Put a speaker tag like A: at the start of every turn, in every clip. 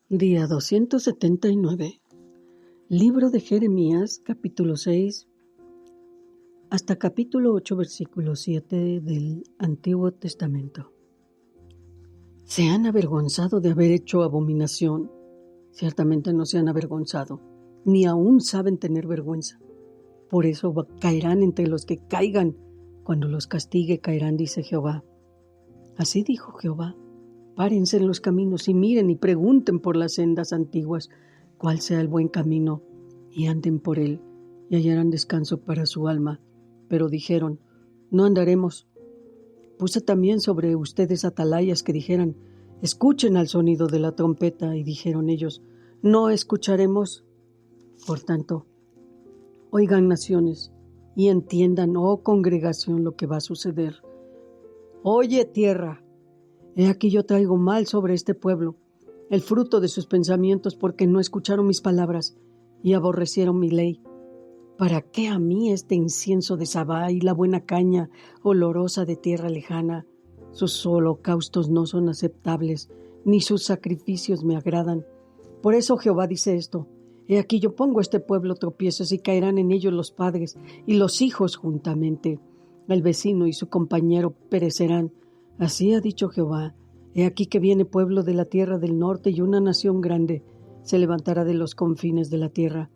A: Día 279. Libro de Jeremías, capítulo 6 hasta capítulo 8, versículo 7 del Antiguo Testamento. Se han avergonzado de haber hecho abominación. Ciertamente no se han avergonzado, ni aún saben tener vergüenza. Por eso caerán entre los que caigan. Cuando los castigue caerán, dice Jehová. Así dijo Jehová. Párense en los caminos y miren y pregunten por las sendas antiguas cuál sea el buen camino, y anden por él, y hallarán descanso para su alma. Pero dijeron, no andaremos. Puse también sobre ustedes atalayas que dijeran, escuchen al sonido de la trompeta, y dijeron ellos, no escucharemos. Por tanto, oigan naciones, y entiendan, oh congregación, lo que va a suceder. Oye tierra, he aquí yo traigo mal sobre este pueblo, el fruto de sus pensamientos, porque no escucharon mis palabras y aborrecieron mi ley. ¿Para qué a mí este incienso de Sabá y la buena caña olorosa de tierra lejana? Sus holocaustos no son aceptables, ni sus sacrificios me agradan. Por eso Jehová dice esto, he aquí yo pongo a este pueblo tropiezos y caerán en ellos los padres y los hijos juntamente. El vecino y su compañero perecerán. Así ha dicho Jehová, he aquí que viene pueblo de la tierra del norte y una nación grande se levantará de los confines de la tierra.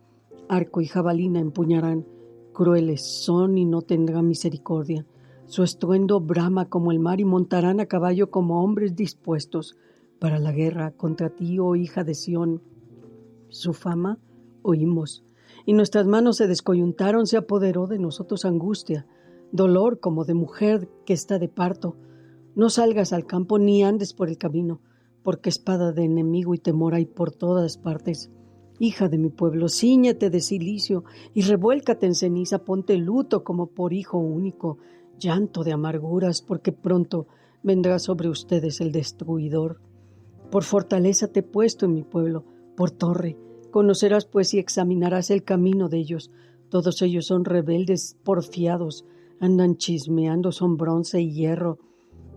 A: Arco y jabalina empuñarán, crueles son y no tendrán misericordia. Su estruendo brama como el mar y montarán a caballo como hombres dispuestos para la guerra contra ti, oh hija de Sión. Su fama oímos, y nuestras manos se descoyuntaron, se apoderó de nosotros angustia, dolor como de mujer que está de parto. No salgas al campo ni andes por el camino, porque espada de enemigo y temor hay por todas partes. Hija de mi pueblo, cíñete de cilicio y revuélcate en ceniza, ponte luto como por hijo único, llanto de amarguras, porque pronto vendrá sobre ustedes el destruidor. Por fortaleza te he puesto en mi pueblo, por torre. Conocerás pues y examinarás el camino de ellos. Todos ellos son rebeldes, porfiados, andan chismeando, son bronce y hierro.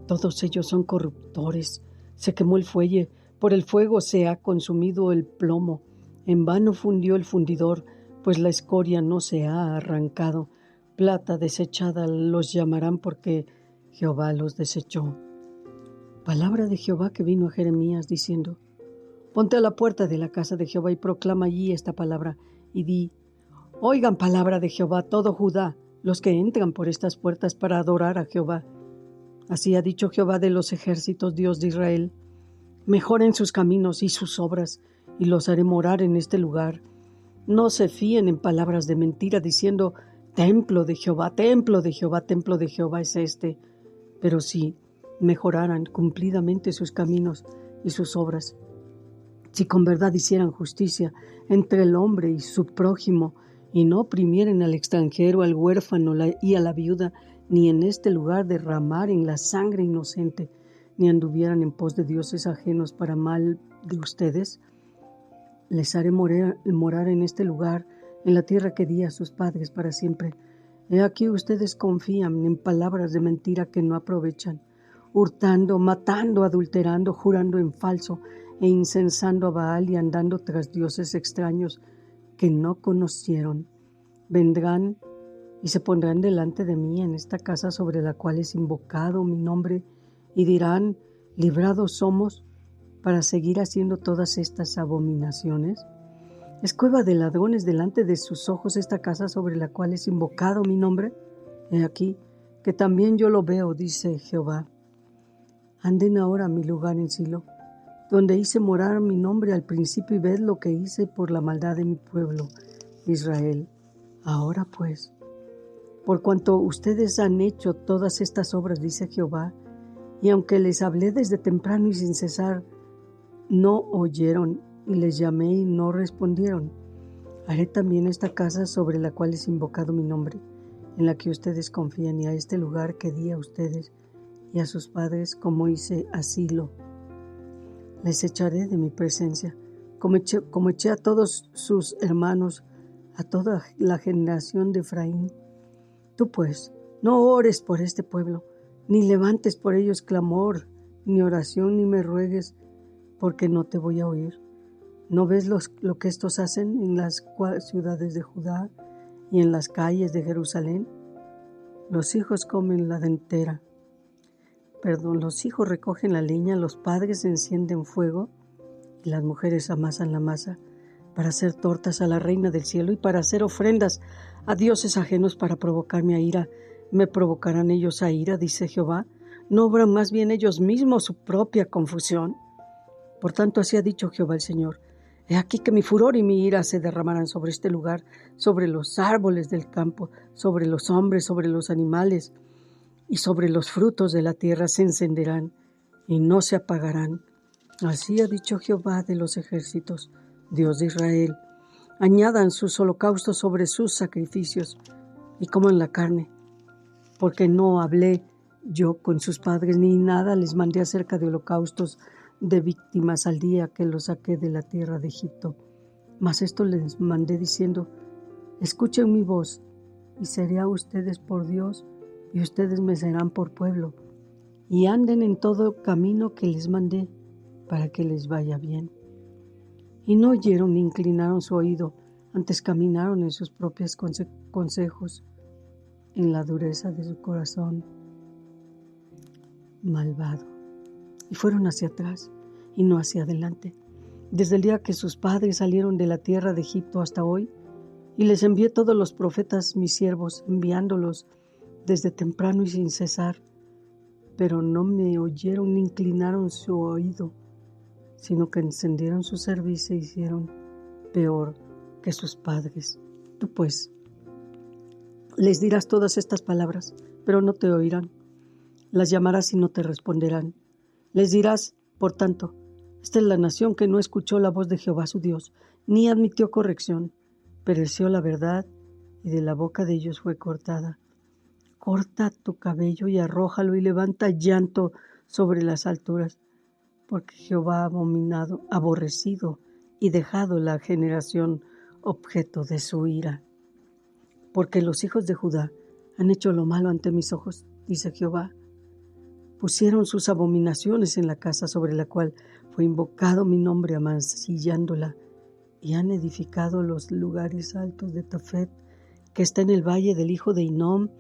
A: Todos ellos son corruptores. Se quemó el fuelle, por el fuego se ha consumido el plomo. En vano fundió el fundidor, pues la escoria no se ha arrancado. Plata desechada los llamarán porque Jehová los desechó. Palabra de Jehová que vino a Jeremías diciendo, ponte a la puerta de la casa de Jehová y proclama allí esta palabra y di, oigan palabra de Jehová todo Judá, los que entran por estas puertas para adorar a Jehová. Así ha dicho Jehová de los ejércitos, Dios de Israel, mejoren sus caminos y sus obras, y los haré morar en este lugar. No se fíen en palabras de mentira, diciendo, templo de Jehová, templo de Jehová, templo de Jehová es este. Pero si mejoraran cumplidamente sus caminos y sus obras, si con verdad hicieran justicia entre el hombre y su prójimo, y no oprimieren al extranjero, al huérfano y a la viuda, ni en este lugar derramaren la sangre inocente, ni anduvieran en pos de dioses ajenos para mal de ustedes, les haré morar en este lugar, en la tierra que di a sus padres para siempre. He aquí ustedes confían en palabras de mentira que no aprovechan, hurtando, matando, adulterando, jurando en falso, e incensando a Baal y andando tras dioses extraños que no conocieron. Vendrán y se pondrán delante de mí en esta casa sobre la cual es invocado mi nombre, y dirán, librados somos para seguir haciendo todas estas abominaciones. ¿Es cueva de ladrones delante de sus ojos esta casa sobre la cual es invocado mi nombre? He aquí que también yo lo veo, dice Jehová. Anden ahora a mi lugar en Silo, donde hice morar mi nombre al principio, y ved lo que hice por la maldad de mi pueblo, Israel. Ahora pues, por cuanto ustedes han hecho todas estas obras, dice Jehová, y aunque les hablé desde temprano y sin cesar, no oyeron, y les llamé y no respondieron, haré también esta casa sobre la cual es invocado mi nombre, en la que ustedes confían, y a este lugar que di a ustedes y a sus padres, como hice a Silo. Les echaré de mi presencia, como eché a todos sus hermanos, a toda la generación de Efraín. Tú pues, no ores por este pueblo, ni levantes por ellos clamor, ni oración, ni me ruegues, porque no te voy a oír. ¿No ves lo que estos hacen en las ciudades de Judá y en las calles de Jerusalén? Los hijos comen los hijos recogen la leña, los padres encienden fuego y las mujeres amasan la masa para hacer tortas a la reina del cielo y para hacer ofrendas a dioses ajenos para provocarme a ira. ¿Me provocarán ellos a ira?, dice Jehová. ¿No obran más bien ellos mismos su propia confusión? Por tanto, así ha dicho Jehová el Señor. He aquí que mi furor y mi ira se derramarán sobre este lugar, sobre los árboles del campo, sobre los hombres, sobre los animales y sobre los frutos de la tierra se encenderán y no se apagarán. Así ha dicho Jehová de los ejércitos, Dios de Israel. Añadan sus holocaustos sobre sus sacrificios y coman la carne, porque no hablé yo con sus padres, ni nada les mandé acerca de holocaustos de víctimas al día que los saqué de la tierra de Egipto. Mas esto les mandé diciendo: escuchen mi voz, y seré a ustedes por Dios, y ustedes me serán por pueblo, y anden en todo camino que les mandé, para que les vaya bien. Y no oyeron ni inclinaron su oído, antes caminaron en sus propios consejos, en la dureza de su corazón malvado. Y fueron hacia atrás y no hacia adelante, desde el día que sus padres salieron de la tierra de Egipto hasta hoy. Y les envié todos los profetas, mis siervos, enviándolos desde temprano y sin cesar. Pero no me oyeron ni inclinaron su oído, sino que encendieron su cerviz e hicieron peor que sus padres. Tú pues les dirás todas estas palabras, pero no te oirán. Las llamarás y no te responderán. Les dirás, por tanto: esta es la nación que no escuchó la voz de Jehová su Dios, ni admitió corrección. Pereció la verdad, y de la boca de ellos fue cortada. Corta tu cabello y arrójalo, y levanta llanto sobre las alturas, porque Jehová ha aborrecido y dejado la generación objeto de su ira. Porque los hijos de Judá han hecho lo malo ante mis ojos, dice Jehová. Pusieron sus abominaciones en la casa sobre la cual fue invocado mi nombre, amancillándola, y han edificado los lugares altos de Tofet, que está en el valle del hijo de Hinnom,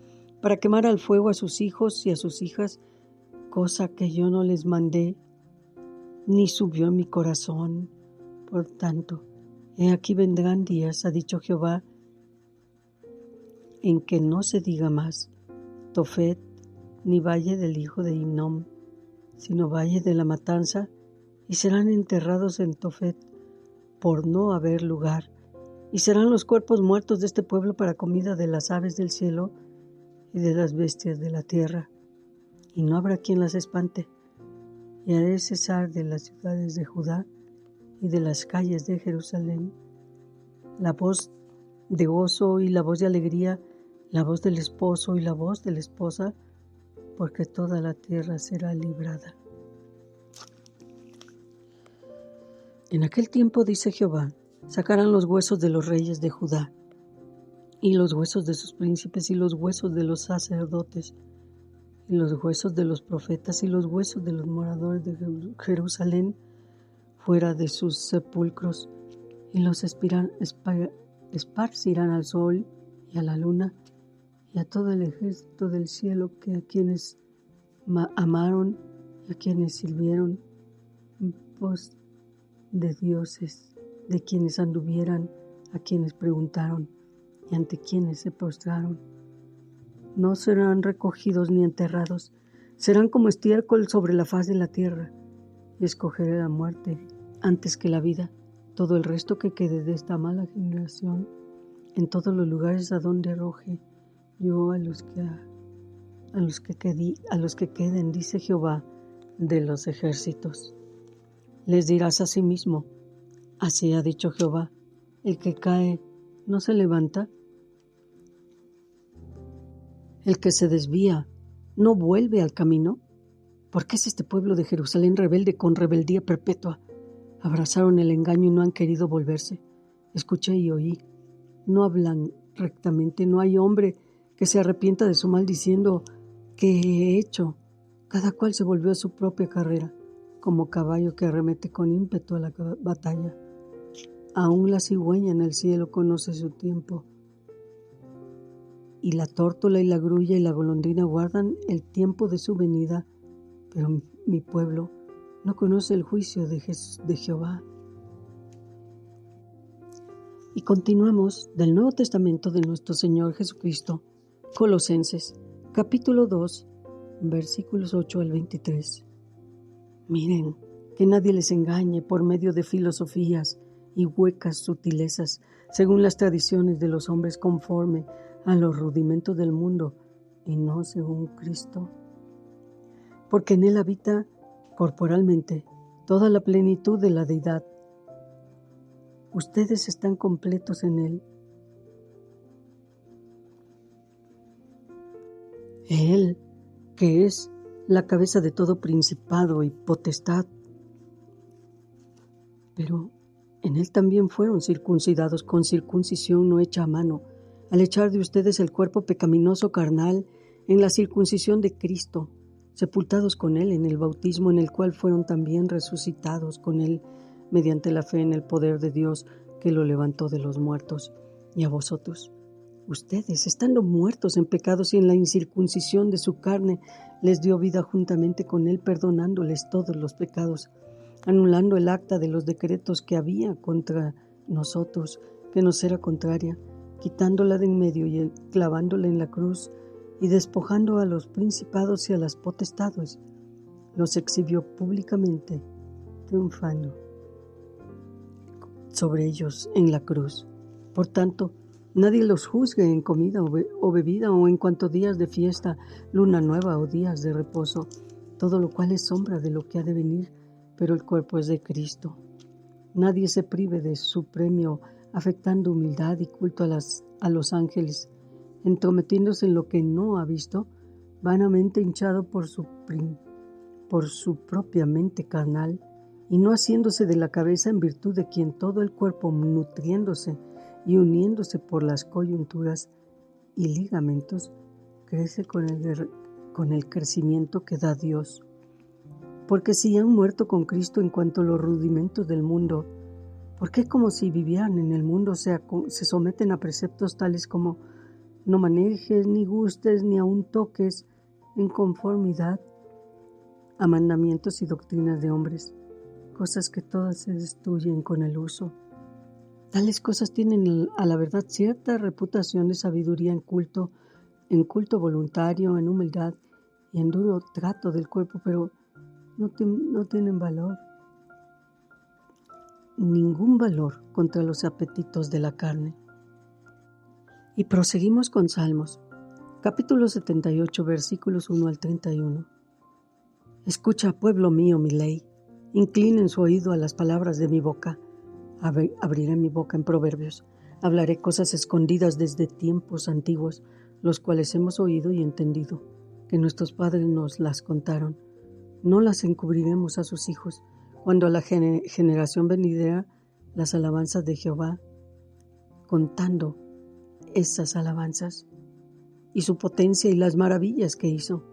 A: para quemar al fuego a sus hijos y a sus hijas, cosa que yo no les mandé, ni subió en mi corazón. Por tanto, he aquí vendrán días, ha dicho Jehová, en que no se diga más Tofet, ni valle del hijo de Hinnom, sino valle de la matanza, y serán enterrados en Tofet, por no haber lugar, y serán los cuerpos muertos de este pueblo para comida de las aves del cielo y de las bestias de la tierra, y no habrá quien las espante. Y haré cesar de las ciudades de Judá y de las calles de Jerusalén la voz de gozo y la voz de alegría, la voz del esposo y la voz de la esposa, porque toda la tierra será librada. En aquel tiempo, dice Jehová, sacarán los huesos de los reyes de Judá, y los huesos de sus príncipes, y los huesos de los sacerdotes, y los huesos de los profetas, y los huesos de los moradores de Jerusalén, fuera de sus sepulcros, y los esparcirán al sol y a la luna, y a todo el ejército del cielo, que a quienes amaron y a quienes sirvieron en pos de dioses, de quienes anduvieran, a quienes preguntaron y ante quienes se postraron. No serán recogidos ni enterrados, serán como estiércol sobre la faz de la tierra, y escogeré la muerte antes que la vida. Todo el resto que quede de esta mala generación, en todos los lugares a donde arroje yo a los que queden, dice Jehová de los ejércitos. Les dirás a sí mismo: así ha dicho Jehová, el que cae no se levanta, el que se desvía no vuelve al camino. ¿Por qué es este pueblo de Jerusalén rebelde con rebeldía perpetua? Abrazaron el engaño y no han querido volverse. Escuché y oí. No hablan rectamente, no hay hombre que se arrepienta de su mal, diciendo: ¿qué he hecho? Cada cual se volvió a su propia carrera, como caballo que arremete con ímpetu a la batalla. Aún la cigüeña en el cielo conoce su tiempo, y la tórtola y la grulla y la golondrina guardan el tiempo de su venida, pero mi pueblo no conoce el juicio de Jehová. Y continuamos del Nuevo Testamento de nuestro Señor Jesucristo, Colosenses, capítulo 2, versículos 8 al 23. Miren, que nadie les engañe por medio de filosofías y huecas sutilezas, según las tradiciones de los hombres conforme a los rudimentos del mundo, y no según Cristo. Porque en Él habita corporalmente toda la plenitud de la deidad. Ustedes están completos en Él. Él, que es la cabeza de todo principado y potestad. Pero en Él también fueron circuncidados con circuncisión no hecha a mano, al echar de ustedes el cuerpo pecaminoso carnal en la circuncisión de Cristo, sepultados con Él en el bautismo en el cual fueron también resucitados con Él mediante la fe en el poder de Dios que lo levantó de los muertos. Y a vosotros, ustedes, estando muertos en pecados y en la incircuncisión de su carne, les dio vida juntamente con Él, perdonándoles todos los pecados, anulando el acta de los decretos que había contra nosotros, que nos era contraria, quitándola de en medio y clavándola en la cruz, y despojando a los principados y a las potestades, los exhibió públicamente, triunfando sobre ellos en la cruz. Por tanto, nadie los juzgue en comida o bebida o en cuanto días de fiesta, luna nueva o días de reposo, todo lo cual es sombra de lo que ha de venir, pero el cuerpo es de Cristo. Nadie se prive de su premio afectando humildad y culto a los ángeles, entrometiéndose en lo que no ha visto, vanamente hinchado por su propia mente carnal, y no haciéndose de la cabeza en virtud de quien todo el cuerpo, nutriéndose y uniéndose por las coyunturas y ligamentos, crece con el crecimiento que da Dios. Porque si han muerto con Cristo en cuanto a los rudimentos del mundo, ¿por qué como si vivieran en el mundo se someten a preceptos tales como no manejes, ni gustes, ni aun toques, en conformidad a mandamientos y doctrinas de hombres, cosas que todas se destruyen con el uso? Tales cosas tienen a la verdad cierta reputación de sabiduría en culto voluntario, en humildad y en duro trato del cuerpo, pero no tienen valor, ningún valor contra los apetitos de la carne. Y proseguimos con Salmos, capítulo 78, versículos 1 al 31. Escucha, pueblo mío, mi ley, inclinen su oído a las palabras de mi boca. Abriré mi boca en proverbios, hablaré cosas escondidas desde tiempos antiguos, los cuales hemos oído y entendido, que nuestros padres nos las contaron. No las encubriremos a sus hijos, cuando a la generación venidera las alabanzas de Jehová, contando esas alabanzas y su potencia y las maravillas que hizo.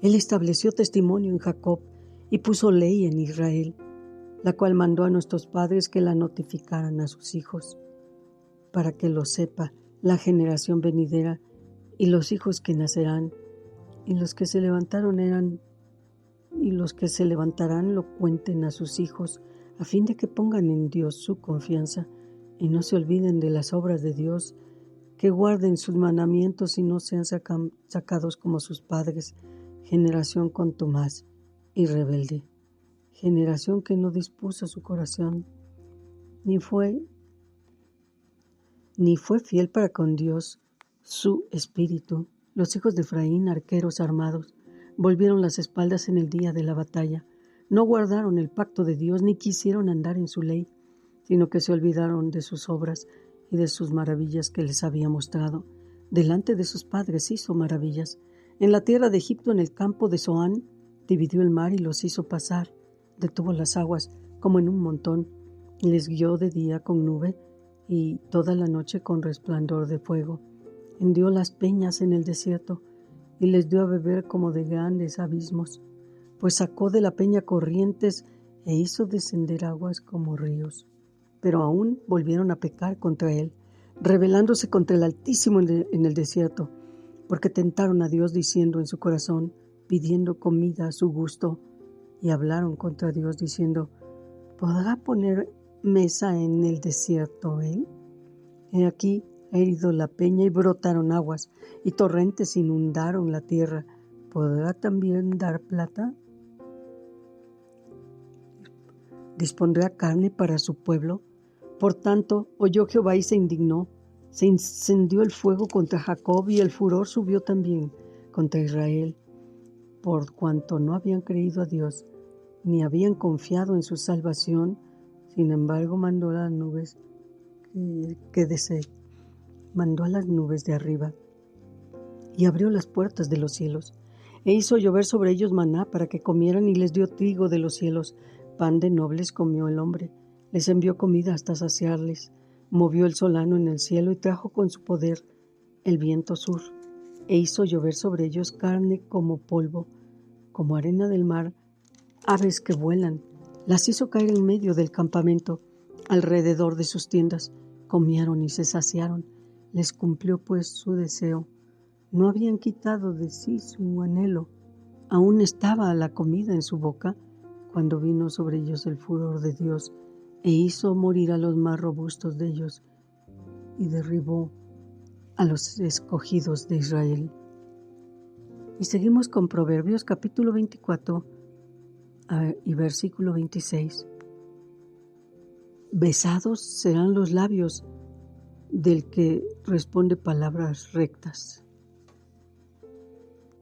A: Él estableció testimonio en Jacob y puso ley en Israel, la cual mandó a nuestros padres que la notificaran a sus hijos, para que lo sepa la generación venidera y los hijos que nacerán, y los que se levantarán lo cuenten a sus hijos, a fin de que pongan en Dios su confianza y no se olviden de las obras de Dios, que guarden sus mandamientos y no sean sacados como sus padres, generación contumaz y rebelde, generación que no dispuso su corazón, ni fue fiel para con Dios su espíritu. Los hijos de Efraín, arqueros armados, volvieron las espaldas en el día de la batalla. No guardaron el pacto de Dios, ni quisieron andar en su ley, sino que se olvidaron de sus obras y de sus maravillas que les había mostrado. Delante de sus padres hizo maravillas. En la tierra de Egipto, en el campo de Zoán, dividió el mar y los hizo pasar. Detuvo las aguas como en un montón, y les guió de día con nube y toda la noche con resplandor de fuego. Hendió las peñas en el desierto y les dio a beber como de grandes abismos, pues sacó de la peña corrientes e hizo descender aguas como ríos. pero aún volvieron a pecar contra él, rebelándose contra el Altísimo en el desierto, porque tentaron a Dios diciendo en su corazón, pidiendo comida a su gusto, y hablaron contra Dios diciendo, ¿podrá poner mesa en el desierto él? He aquí, ha herido la peña y brotaron aguas, y torrentes inundaron la tierra. ¿Podrá también dar plata? ¿Dispondrá carne para su pueblo? Por tanto, oyó Jehová y se indignó. Se incendió el fuego contra Jacob y el furor subió también contra Israel, por cuanto no habían creído a Dios, ni habían confiado en su salvación. Sin embargo, mandó a las nubes de arriba y abrió las puertas de los cielos, e hizo llover sobre ellos maná para que comieran, y les dio trigo de los cielos. Pan de nobles comió el hombre, les envió comida hasta saciarles. Movió el solano en el cielo y trajo con su poder el viento sur, e hizo llover sobre ellos carne como polvo, como arena del mar, aves que vuelan. Las hizo caer en medio del campamento, alrededor de sus tiendas. Comieron y se saciaron. Les cumplió pues su deseo. No habían quitado de sí su anhelo. Aún estaba la comida en su boca cuando vino sobre ellos el furor de Dios, e hizo morir a los más robustos de ellos, y derribó a los escogidos de Israel. Y seguimos con Proverbios capítulo 24 y versículo 26. Besados serán los labios del que responde palabras rectas.